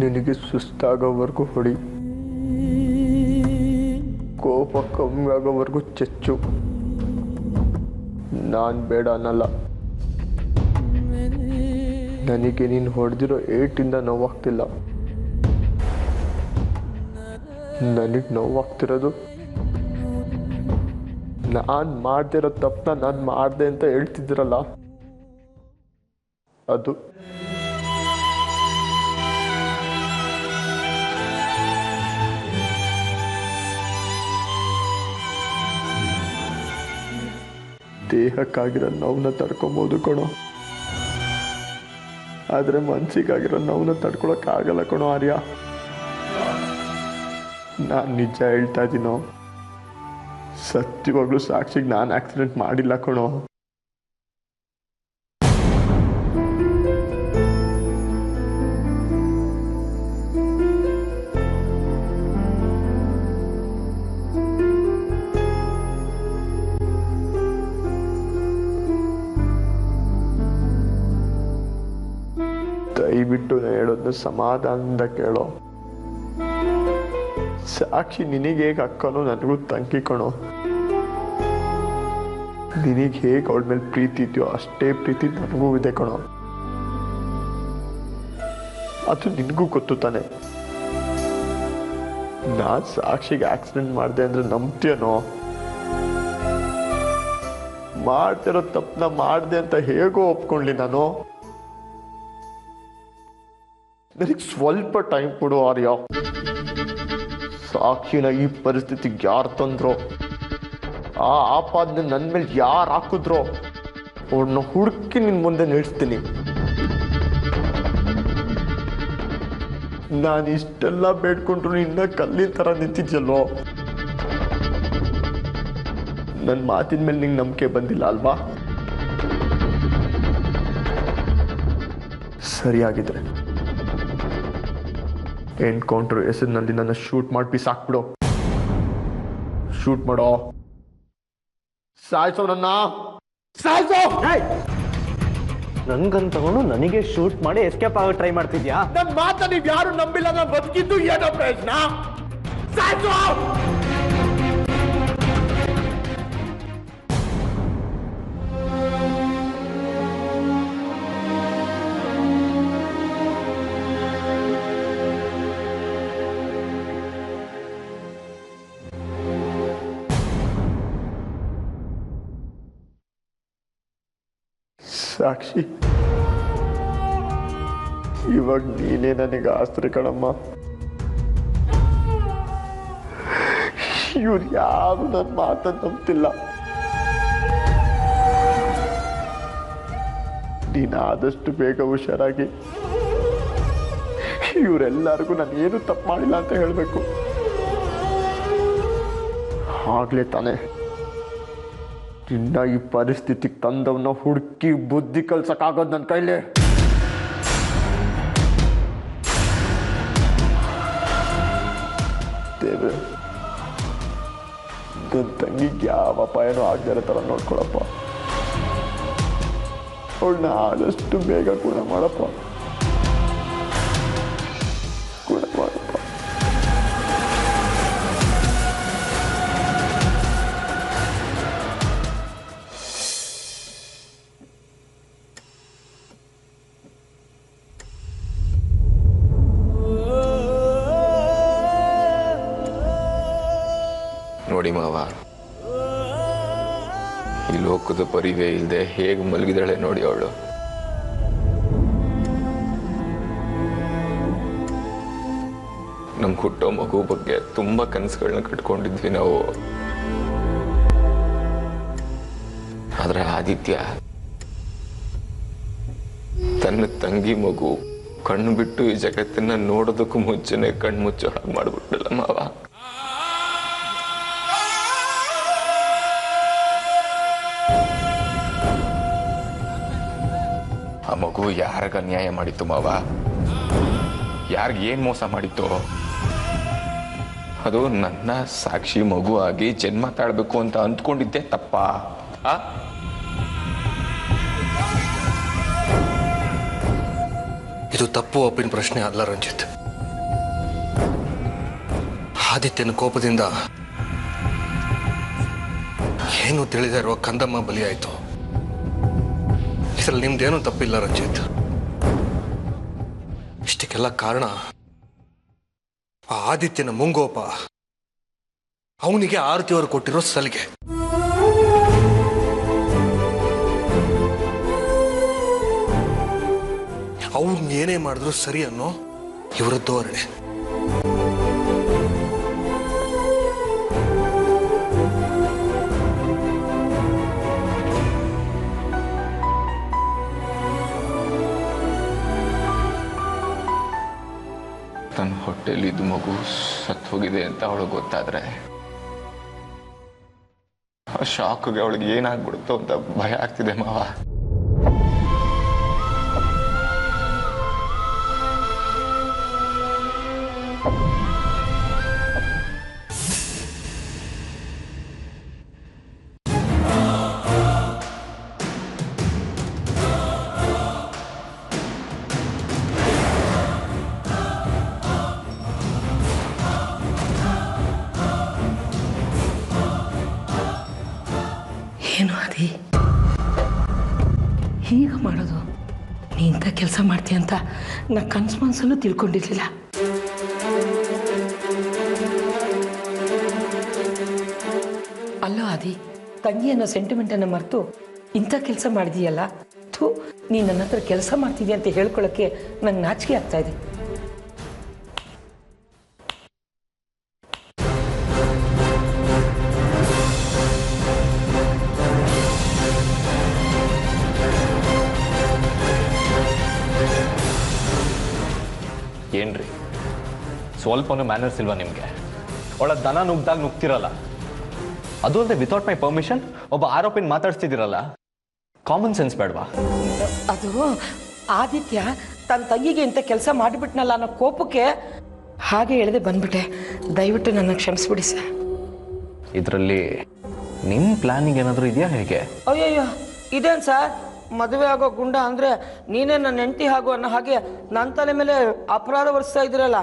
ನಿನಗೆ ಸುಸ್ತಾಗೋವರೆಗೂ ಹೊಡಿ, ಕೋಪ ಕಮ್ಮಿ ಆಗೋವರೆಗೂ ಚೆಚ್ಚು. ನಾನು ಬೇಡ ಅನ್ನಲ್ಲ. ನನಗೆ ನೀನು ಹೊಡೆದಿರೋ ಏಟಿಂದ ನೋವಾಗ್ತಿಲ್ಲ. ನನಗೆ ನೋವಾಗ್ತಿರೋದು ನಾನು ಮಾಡ್ದಿರೋ ತಪ್ಪನ್ನ ನಾನು ಮಾಡಿದೆ ಅಂತ ಹೇಳ್ತಿದ್ದೀರಲ್ಲ ಅದು. ದೇಹಕ್ಕಾಗಿರೋ ನೋವನ್ನ ತಡ್ಕೊಬೋದು ಕಣೋ, ಆದರೆ ಮನಸ್ಸಿಗಾಗಿರೋ ನೋವನ್ನ ತಡ್ಕೊಳಕ್ಕಾಗಲ್ಲ ಕಣೋ ಆರ್ಯ. ನಾನು ನಿಜ ಹೇಳ್ತಾ ಇದ್ದೀನೋ, ಸತ್ಯವಾಗ್ಲೂ ಸಾಕ್ಷಿಗೆ ನಾನು ಆಕ್ಸಿಡೆಂಟ್ ಮಾಡಿಲ್ಲ ಕಣೋ. ದಯವಿಟ್ಟು ಹೇಳೋದನ್ನ ಸಮಾಧಾನದಿಂದ ಕೇಳೋ. ಸಾಕ್ಷಿ ನಿನಗೆ ಹೇಗೆ ಅಕ್ಕನೋ ನನಗೂ ತಂಗಿ ಕಣೋ. ನಿನಗೆ ಹೇಗೆ ಅವಳ ಮೇಲೆ ಪ್ರೀತಿ ಇದೆಯೋ ಅಷ್ಟೇ ಪ್ರೀತಿ ನನಗೂ ಇದೆ ಕಣೋ. ಅದು ನಿನಗೂ ಗೊತ್ತು ತಾನೆ. ನಾನು ಸಾಕ್ಷಿಗೆ ಆಕ್ಸಿಡೆಂಟ್ ಮಾಡಿದೆ ಅಂದ್ರೆ ನಂಬ್ತೀಯನೋ? ಮಾಡ್ತಿರೋ ತಪ್ಪನ್ನ ಮಾಡಿದೆ ಅಂತ ಹೇಗೋ ಒಪ್ಕೊಂಡ್ಲಿ ನಾನು. ನನಗೆ ಸ್ವಲ್ಪ ಟೈಮ್ ಕೊಡು ಆರ್ಯ. ಸಾಕ್ಷಿನ ಈ ಪರಿಸ್ಥಿತಿಗೆ ಯಾರು ತಂದ್ರೋ, ಆ ಆಪಾದನೆ ನನ್ನ ಮೇಲೆ ಯಾರು ಹಾಕಿದ್ರೋ ಅವ್ರನ್ನ ಹುಡುಕಿ ನಿನ್ನ ಮುಂದೆ ನಿಲ್ಲಿಸ್ತೀನಿ. ನಾನು ಇಷ್ಟೆಲ್ಲ ಬೇಡ್ಕೊಂಡ್ರು ಇನ್ನ ಕಲ್ಲಿನ ಥರ ನಿಂತಿದ್ಯಲ್ಲೋ. ನನ್ನ ಮಾತಿನ ಮೇಲೆ ನಿಂಗೆ ನಂಬಿಕೆ ಬಂದಿಲ್ಲ ಅಲ್ವಾ? ಸರಿಯಾಗಿದ್ರೆ ಎನ್ಕೌಂಟರ್ ಹೆಸರಿನಲ್ಲಿ ನನ್ನ ಶೂಟ್ ಮಾಡಿ ಬಿಸಾಕ್ಬಿಡು. ಶೂಟ್ ಮಾಡೋ, ಸಾಯಿಸೋ, ನನ್ನ ಸಾಯಿಸೋ. ನನ್ಗನ್ ತಗೊಂಡು ನನಗೆ ಶೂಟ್ ಮಾಡಿ ಎಸ್ಕೇಪ್ ಆಗೋ ಟ್ರೈ ಮಾಡ್ತಿದ್ಯಾ? ನನ್ನ ಮಾತ ನೀವು ಯಾರು ನಂಬಿಲ್ಲ. ನಾನು ಬದುಕಿದ್ದು ಏನೋ ಪ್ರಯೋಜನ? ಸಾಯಿಸೋ. ಸಾಕ್ಷಿ, ಇವಾಗ ನೀನೇ ನನಗೆ ಆಸ್ತಿ ಕಣಮ್ಮ. ಇವ್ರು ಯಾರು ನನ್ನ ಮಾತನ್ನು ನಂಬ್ತಿಲ್ಲ. ನೀನು ಆದಷ್ಟು ಬೇಗ ಹುಷಾರಾಗಿ ಇವರೆಲ್ಲರಿಗೂ ನಾನು ಏನು ತಪ್ಪು ಮಾಡಿಲ್ಲ ಅಂತ ಹೇಳಬೇಕು. ಆಗ್ಲೇ ತಾನೆ ಇನ್ನ ಈ ಪರಿಸ್ಥಿತಿಗೆ ತಂದವನ್ನ ಹುಡುಕಿ ಬುದ್ಧಿ ಕಲ್ಸಕ್ಕಾಗೋದು ನನ್ನ ಕೈಲಿ. ದೇವ್ರೆ, ನನ್ನ ತಂಗಿಗೆ ಯಾವ ಅಪಾಯನೂ ಆಗದಿರೋ ಥರ ನೋಡ್ಕೊಳಪ್ಪ. ಅವಳನ್ನ ಆದಷ್ಟು ಬೇಗ ಗುಣ ಮಾಡಪ್ಪ, ಗುಣ ಮಾಡಪ್ಪ. ನೋಡಿ ಮಾವ, ಈ ಲೋಕದ ಪರಿವೇ ಇಲ್ಲದೆ ಹೇಗೆ ಮಲಗಿದಾಳೆ ನೋಡಿ ಅವಳು. ನಮ್ಗೆ ಹುಟ್ಟೋ ಮಗು ಬಗ್ಗೆ ತುಂಬಾ ಕನಸುಗಳನ್ನ ಕಟ್ಕೊಂಡಿದ್ವಿ ನಾವು. ಆದ್ರೆ ಆದಿತ್ಯ ತನ್ನ ತಂಗಿ ಮಗು ಕಣ್ಣು ಬಿಟ್ಟು ಈ ಜಗತ್ತನ್ನ ನೋಡೋದಕ್ಕೂ ಮುಂಚೆನೆ ಕಣ್ಮುಚ್ಚೋ ಹಾಗೆ ಮಾಡ್ಬಿಟ್ಟಲ್ಲ ಮಾವ. ಆ ಮಗು ಯಾರಿಗ ಅನ್ಯಾಯ ಮಾಡಿತ್ತು ಮಾವ? ಯಾರಿಗೆ ಏನ್ ಮೋಸ ಮಾಡಿತ್ತು? ಅದು ನನ್ನ ಸಾಕ್ಷಿ ಮಗು ಆಗಿ ಜನ್ಮ ತಾಳ್ಬೇಕು ಅಂತ ಅಂದ್ಕೊಂಡಿದ್ದೆ ತಪ್ಪಾ? ಇದು ತಪ್ಪು ಒಪ್ಪಿನ ಪ್ರಶ್ನೆ ಅಲ್ಲ ರಂಜಿತ್. ಆದಿತ್ಯನ ಕೋಪದಿಂದ ಏನು ತಿಳಿದೇ ಇರುವ ಕಂದಮ್ಮ ಬಲಿಯಾಯಿತು. ಇದರಲ್ಲಿ ನಿಮ್ದೇನೂ ತಪ್ಪಿಲ್ಲ ರಂಜಿತ್. ಇಷ್ಟಕ್ಕೆಲ್ಲ ಕಾರಣ ಆ ಆದಿತ್ಯನ ಮುಂಗೋಪ, ಅವನಿಗೆ ಆರತಿಯವರು ಕೊಟ್ಟಿರೋ ಸಲಿಗೆ. ಅವ್ನು ಏನೇ ಮಾಡಿದ್ರು ಸರಿ ಅನ್ನೋ ಇವರ ಧೋರಣೆ. ತನ್ನ ಹೊಟ್ಟೆಲಿ ಇದು ಮಗು ಸತ್ತು ಹೋಗಿದೆ ಅಂತ ಅವಳಿಗೆ ಗೊತ್ತಾದ್ರೆ ಆ ಶಾಕ್ಗೆ ಅವಳಿಗೆ ಏನಾಗ್ಬಿಡುತ್ತೋ ಅಂತ ಭಯ ಆಗ್ತಿದೆ ಮಾವ. ಏನು ಅದಿ ಹೀಗ ಮಾಡೋದು? ನೀ ಇಂಥ ಕೆಲಸ ಮಾಡ್ತೀಯ ಅಂತ ನಾ ಕನ್ಸು ಮನಸ್ಸಲ್ಲೂ ತಿಳ್ಕೊಂಡಿರ್ಲಿಲ್ಲ. ಅಲ್ಲೋ ಆದಿ, ತಂಗಿ ಅನ್ನೋ ಸೆಂಟಿಮೆಂಟನ್ನು ಮರೆತು ಇಂಥ ಕೆಲಸ ಮಾಡಿದೀಯಲ್ಲ. ಥೂ, ನೀ ನನ್ನ ಹತ್ರ ಕೆಲಸ ಮಾಡ್ತಿದ್ಯಾ ಅಂತ ಹೇಳ್ಕೊಳ್ಳೋಕ್ಕೆ ನಂಗೆ ನಾಚಿಕೆ ಆಗ್ತಾ ಇದೆ. ಏನ್ರಿ ಸ್ವಲ್ಪನೂ ಮ್ಯಾನರ್ಸ್ ಇಲ್ವಾ ನಿಮಗೆ? ಒಳ ದನ ನುಗ್ದಾಗ ನುಗ್ತಿರಲ್ಲ. ಅದು ಅಲ್ಲದೆ ವಿತೌಟ್ ಮೈ ಪರ್ಮಿಷನ್ ಒಬ್ಬ ಆರೋಪಿನ ಮಾತಾಡ್ಸ್ತಿದ್ದೀರಲ್ಲ, ಕಾಮನ್ ಸೆನ್ಸ್ ಬೇಡವಾ? ಅದು ಆದಿತ್ಯ ತನ್ನ ತಂಗಿಗೆ ಇಂಥ ಕೆಲಸ ಮಾಡಿಬಿಟ್ನಲ್ಲ ಅನ್ನೋ ಕೋಪಕ್ಕೆ ಹಾಗೆ ಎಳೆದೆ ಬಂದ್ಬಿಟ್ಟೆ. ದಯವಿಟ್ಟು ನನ್ನ ಕ್ಷಮಿಸ್ಬಿಡಿ ಸರ್. ಇದರಲ್ಲಿ ನಿಮ್ಮ ಪ್ಲಾನಿಂಗ್ ಏನಾದರೂ ಇದೆಯಾ ಹೇಗೆ? ಅಯ್ಯಯ್ಯೋ, ಇದೇನು ಸರ್, ಮದುವೆ ಆಗೋ ಗುಂಡ ಅಂದರೆ ನೀನೇ ನನ್ನ ಹೆಂಡತಿ ಆಗೋ ಅನ್ನೋ ಹಾಗೆ ನನ್ನ ತಲೆ ಮೇಲೆ ಅಪರಾಧ ಹೊರಿಸ್ತಾ ಇದ್ದೀರಲ್ಲ.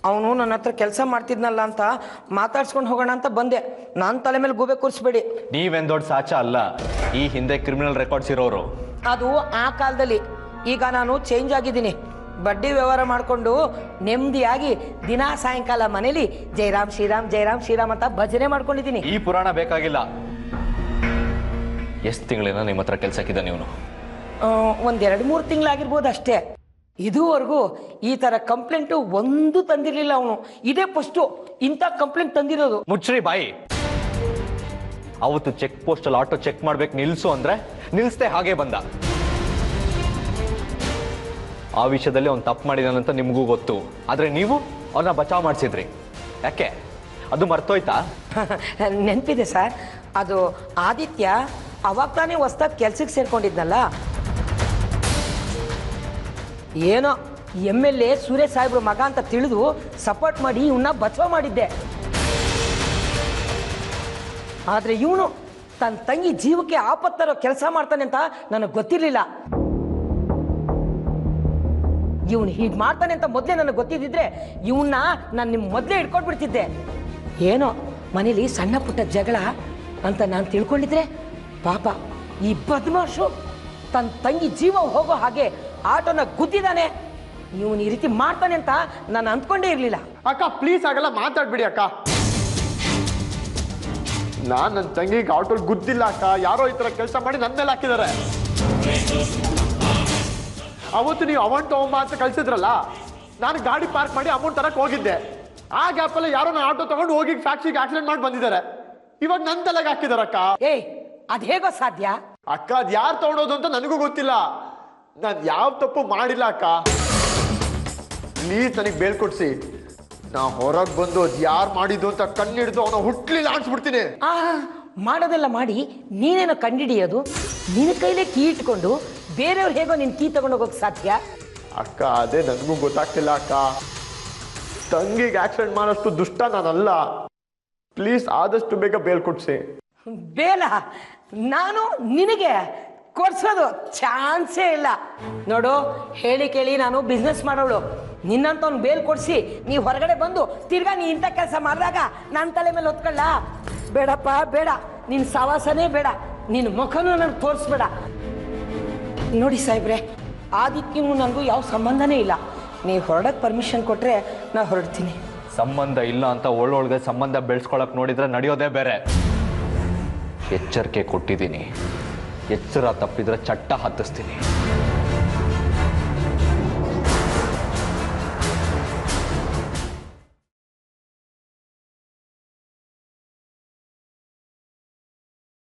ಅವನು ನನ್ನ ಹತ್ರ ಕೆಲಸ ಮಾಡ್ತಿದ್ನಲ್ಲ ಅಂತ ಮಾತಾಡ್ಸ್ಕೊಂಡು ಹೋಗೋಣ ಅಂತ ಬಂದೆ. ನನ್ನ ತಲೆ ಮೇಲೆ ಗೂಬೆ ಕೂರಿಸ್ಬೇಡಿ. ನೀವೇನು ದೊಡ್ಡ ಸಾಚ ಅಲ್ಲ, ಈ ಹಿಂದೆ ಕ್ರಿಮಿನಲ್ ರೆಕಾರ್ಡ್ಸ್ ಇರೋರು. ಅದು ಆ ಕಾಲದಲ್ಲಿ. ಈಗ ನಾನು ಚೇಂಜ್ ಆಗಿದ್ದೀನಿ. ಬಡ್ಡಿ ವ್ಯವಹಾರ ಮಾಡಿಕೊಂಡು ನೆಮ್ಮದಿಯಾಗಿ ದಿನ ಸಾಯಂಕಾಲ ಮನೇಲಿ ಜೈರಾಮ್ ಶ್ರೀರಾಮ್ ಜೈರಾಮ್ ಶ್ರೀರಾಮ್ ಅಂತ ಭಜನೆ ಮಾಡ್ಕೊಂಡಿದ್ದೀನಿ. ಈ ಪುರಾಣ ಬೇಕಾಗಿಲ್ಲ. ಎಷ್ಟು ತಿಂಗಳಿನ ನಿಮ್ಮ ಹತ್ರ ಕೆಲಸಕ್ಕಿದ್ದ ನೀವು? ಒಂದು 2-3 ತಿಂಗಳಾಗಿರ್ಬೋದು ಅಷ್ಟೇ. ಇದುವರೆಗೂ ಈ ಥರ ಕಂಪ್ಲೇಂಟು ಒಂದು ತಂದಿರಲಿಲ್ಲ ಅವನು. ಇದೇ ಫಸ್ಟು ಇಂಥ ಕಂಪ್ಲೇಂಟ್ ತಂದಿರೋದು. ಮುಚ್ಚ್ರಿ ಬಾಯಿ. ಅವತ್ತು ಚೆಕ್ ಪೋಸ್ಟಲ್ಲಿ ಆಟೋ ಚೆಕ್ ಮಾಡ್ಬೇಕು ನಿಲ್ಸು ಅಂದ್ರೆ ನಿಲ್ಸ್ದೆ ಹಾಗೆ ಬಂದ. ಆ ವಿಷಯದಲ್ಲಿ ಅವ್ನು ತಪ್ಪು ಮಾಡಿದಾನಂತ ನಿಮಗೂ ಗೊತ್ತು. ಆದರೆ ನೀವು ಅವನ್ನ ಬಚಾವ್ ಮಾಡಿಸಿದ್ರಿ. ಯಾಕೆ? ಅದು ಮರ್ತೋಯ್ತಾ? ನೆನಪಿದೆ ಸರ್. ಅದು ಆದಿತ್ಯ ಅವಾಗ ತಾನೇ ಹೊಸ್ದಾಗಿ ಕೆಲ್ಸಕ್ಕೆ ಸೇರ್ಕೊಂಡಿದ್ನಲ್ಲ. ಏನೋ MLA ಸುರೇಶ್ ಸಾಹೇಬ್ರ ಮಗ ಅಂತ ತಿಳಿದು ಸಪೋರ್ಟ್ ಮಾಡಿ ಇವನ್ನ ಬಚಾವ್ ಮಾಡಿದ್ದೆ. ಆದರೆ ಇವನು ತನ್ನ ತಂಗಿ ಜೀವಕ್ಕೆ ಆಪತ್ತರೋ ಕೆಲಸ ಮಾಡ್ತಾನೆ ಅಂತ ನನಗೆ ಗೊತ್ತಿರಲಿಲ್ಲ. ಇವನು ಹೀಗೆ ಮಾಡ್ತಾನೆ ಅಂತ ಮೊದಲೇ ನನಗೆ ಗೊತ್ತಿದ್ದಿದ್ರೆ ಇವನ್ನ ನಾನು ನಿಮ್ಮ ಮೊದಲೇ ಹಿಡ್ಕೊಂಡ್ಬಿಡ್ತಿದ್ದೆ. ಏನೋ ಮನೇಲಿ ಸಣ್ಣ ಪುಟ್ಟ ಜಗಳ ಅಂತ ನಾನು ತಿಳ್ಕೊಂಡಿದ್ರೆ ಪಾಪ ಈ ಬದ್ಮಾಶು ತನ್ನ ತಂಗಿ ಜೀವ ಹೋಗೋ ಹಾಗೆ ಆಟೋನ ಗುದ್ದಿದ್ದಾನೆ. ಇವನು ಈ ರೀತಿ ಮಾಡ್ತಾನೆ ಅಂತ ನಾನು ಅಂದ್ಕೊಂಡೇ ಇರಲಿಲ್ಲ. ಅಕ್ಕ ಪ್ಲೀಸ್ ಆಗಲ್ಲ, ಮಾತಾಡ್ಬಿಡಿ ಅಕ್ಕ. ನಾನು ನನ್ನ ತಂಗಿಗೆ ಆಟೋಲ್ ಗುದ್ದಿಲ್ಲ ಅಕ್ಕ. ಯಾರೋ ಈ ಥರ ಕೆಲಸ ಮಾಡಿ ನನ್ನ ಮೇಲೆ ಹಾಕಿದ್ದಾರೆ. ಅವತ್ತು ನೀವು ಅಮೌಂಟ್ ತಗೊಂಬ ಅಂತ ಕಳ್ಸಿದ್ರಲ್ಲ, ನಾನು ಗಾಡಿ ಪಾರ್ಕ್ ಮಾಡಿ ಅಮೌಂಟ್ ತರಕ್ಕೆ ಹೋಗಿದ್ದೆ. ಆ ಗ್ಯಾಪಲ್ಲಿ ಯಾರೋ ನಾನು ಆಟೋ ತಗೊಂಡು ಹೋಗಿ ಫ್ಯಾಕ್ಟ್ರಿಗೆ ಆಕ್ಸಿಡೆಂಟ್ ಮಾಡಿ ಬಂದಿದ್ದಾರೆ. ಇವಾಗ ನನ್ನ ತಲೆಗೆ ಹಾಕಿದಾರಕ್ಕ. ಏಯ್, ಅದು ಹೇಗೋ ಸಾಧ್ಯ? ಅಕ್ಕ ಅದು ಯಾರು ತಗೊಂಡೋದು ಅಂತ ನನಗೂ ಗೊತ್ತಿಲ್ಲ. ನಾನು ಯಾವ ತಪ್ಪು ಮಾಡಿಲ್ಲ ಅಕ್ಕ. ಪ್ಲೀಸ್ ನನಗೆ ಬೇಳ್ಕೊಡ್ಸಿ. ನಾ ಹೊರಗೆ ಬಂದು ಅದು ಯಾರು ಮಾಡಿದ್ದು ಅಂತ ಕಣ್ಣಿಡಿದು ಅವನ ಹುಟ್ಲಿಲ್ಲ ಅನ್ಸ್ಬಿಡ್ತೀನಿ. ಮಾಡೋದೆಲ್ಲ ಮಾಡಿ ನೀನೇನೋ ಕಂಡಿಡಿಯೋದು? ನಿನ್ನ ಕೈಲೇ ಕೀ ಇಟ್ಕೊಂಡು ಬೇರೆಯವ್ರು ಹೇಗೋ ನಿನ್ನ ಕೀ ತಗೊಂಡೋಗೋಕೆ ಸಾಧ್ಯ? ಅಕ್ಕ ಅದೇ ನನಗೂ ಗೊತ್ತಾಗ್ತಿಲ್ಲ ಅಕ್ಕ. ತಂಗಿಗೆ ಆಕ್ಸಿಡೆಂಟ್ ಮಾಡೋಷ್ಟು ದುಷ್ಟ ನಾನಲ್ಲ. ಪ್ಲೀಸ್ ಆದಷ್ಟು ಬೇಗ ಬೇಲ್ ಕೊಡ್ಸಿ. ಬೇಲ ನಾನು ನಿನಗೆ ಕೊಡ್ಸೋದು ಚಾನ್ಸೇ ಇಲ್ಲ. ನೋಡು, ಹೇಳಿ ಕೇಳಿ ನಾನು ಬಿಸ್ನೆಸ್ ಮಾಡೋಳು. ನಿನ್ನಂತವ್ನು ಬೇಲ್ ಕೊಡಿಸಿ ನೀವು ಹೊರಗಡೆ ಬಂದು ತಿರ್ಗಾ ನೀ ಇಂಥ ಕೆಲಸ ಮಾಡಿದಾಗ ನನ್ನ ತಲೆ ಮೇಲೆ ಹೊತ್ಕೊಳ್ಳ ಬೇಡಪ್ಪ ಬೇಡ ನಿನ್ನ ಸವಾಸನೇ ಬೇಡ ನಿನ್ನ ಮುಖನೂ ನನಗೆ ತೋರಿಸ್ಬೇಡ. ನೋಡಿ ಸಾಹೇಬ್ರೆ, ಆದಿತ್ಯಗೂ ನನಗೂ ಯಾವ ಸಂಬಂಧನೇ ಇಲ್ಲ. ನೀವು ಹೊರಡಕ್ಕೆ ಪರ್ಮಿಷನ್ ಕೊಟ್ಟರೆ ನಾನು ಹೊರಡ್ತೀನಿ. ಸಂಬಂಧ ಇಲ್ಲ ಅಂತ ಒಳ್ಳೊಳಗೆ ಸಂಬಂಧ ಬೆಳೆಸ್ಕೊಳಕ್ ನೋಡಿದ್ರೆ ನಡೆಯೋದೇ ಬೇರೆ. ಎಚ್ಚರಿಕೆ ಕೊಟ್ಟಿದ್ದೀನಿ, ಎಚ್ಚರ ತಪ್ಪಿದ್ರೆ ಚಟ್ಟ ಹತ್ತಿಸ್ತೀನಿ.